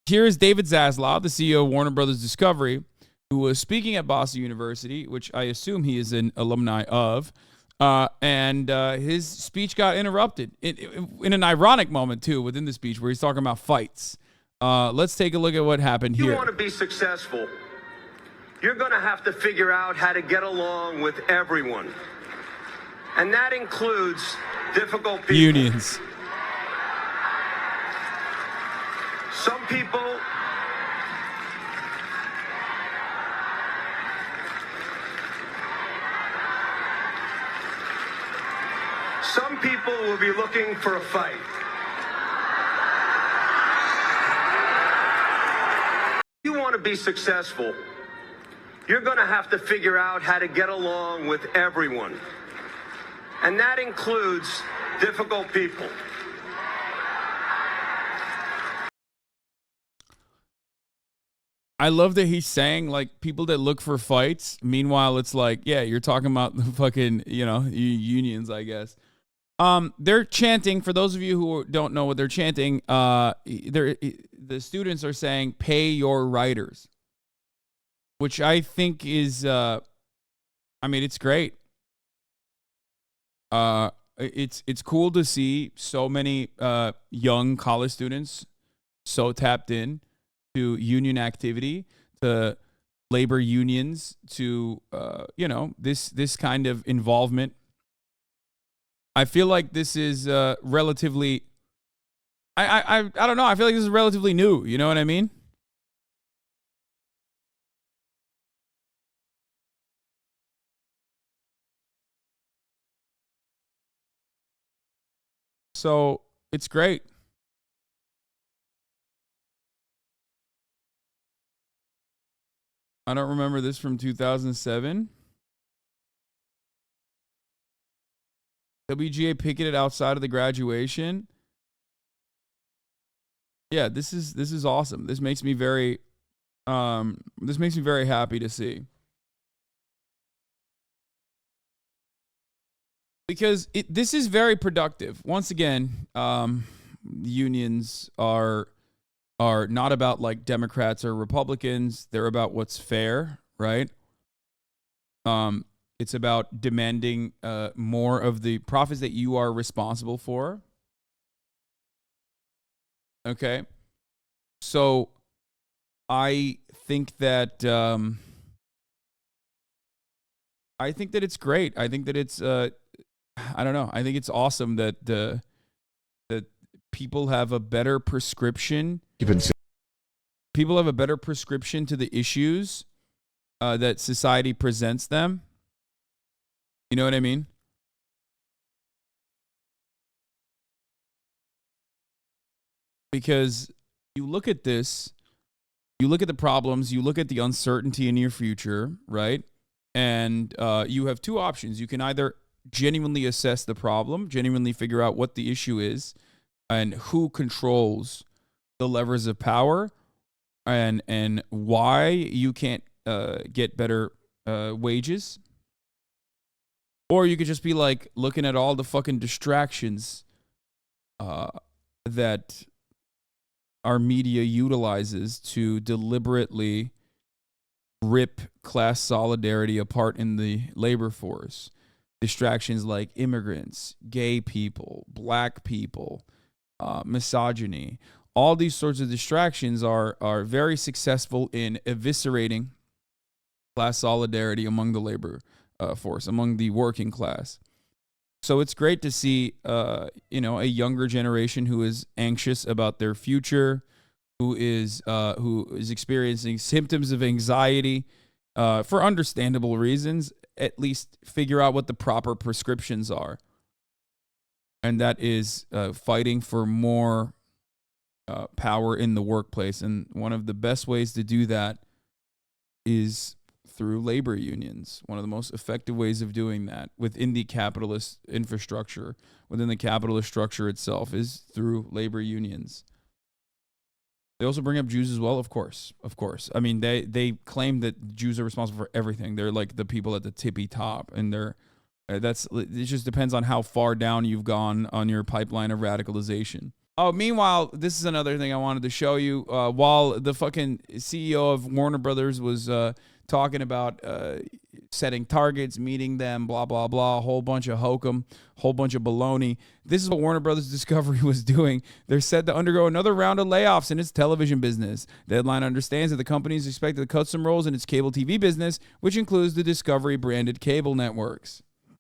Here is David Zaslav, the CEO of Warner Brothers Discovery, who was speaking at Boston University, which I assume he is an alumni of. And his speech got interrupted in an ironic moment, too, within the speech where he's talking about fights. Let's take a look at what happened here. If you want to be successful, you're going to have to figure out how to get along with everyone. And that includes difficult people. Unions. Some people will be looking for a fight. If you want to be successful, you're going to have to figure out how to get along with everyone. And that includes difficult people. I love that he's saying, like, people that look for fights. Meanwhile, it's like, yeah, you're talking about the fucking, unions, I guess. They're chanting, for those of you who don't know what they're chanting, the students are saying, pay your writers. Which I think is, it's great. It's cool to see so many young college students so tapped in to union activity, to labor unions, to this kind of involvement. I feel like this is relatively. I don't know. I feel like this is relatively new. You know what I mean? So it's great. I don't remember this from 2007. WGA picketed outside of the graduation. Yeah, this is awesome. This makes me very happy to see. Because this is very productive. Once again, unions are not about like Democrats or Republicans. They're about what's fair, right? It's about demanding more of the profits that you are responsible for. Okay. So I think that it's great. I think that it's I don't know. I think it's awesome that that people have a better prescription. People have a better prescription to the issues that society presents them. You know what I mean? Because you look at this, you look at the problems, you look at the uncertainty in your future, right? And you have two options. You can either genuinely assess the problem, genuinely figure out what the issue is and who controls the levers of power, and why you can't get better wages. Or you could just be like looking at all the fucking distractions that our media utilizes to deliberately rip class solidarity apart in the labor force. Distractions like immigrants, gay people, black people, misogyny. All these sorts of distractions are very successful in eviscerating class solidarity among the labor force, among the working class. So it's great to see, a younger generation who is anxious about their future, who is experiencing symptoms of anxiety for understandable reasons, at least figure out what the proper prescriptions are. And that is fighting for more power in the workplace. And one of the best ways to do that is through labor unions. One of the most effective ways of doing that within the capitalist infrastructure, within the capitalist structure itself, is through labor unions. They also bring up Jews as well, of course. I mean, they claim that Jews are responsible for everything. They're like the people at the tippy top, and it just depends on how far down you've gone on your pipeline of radicalization. Oh, meanwhile, this is another thing I wanted to show you. While the fucking CEO of Warner Brothers was talking about setting targets, meeting them, blah, blah, blah, a whole bunch of hokum, whole bunch of baloney. This is what Warner Brothers Discovery was doing. They're set to undergo another round of layoffs in its television business. The headline understands that the company is expected to cut some roles in its cable TV business, which includes the Discovery branded cable networks.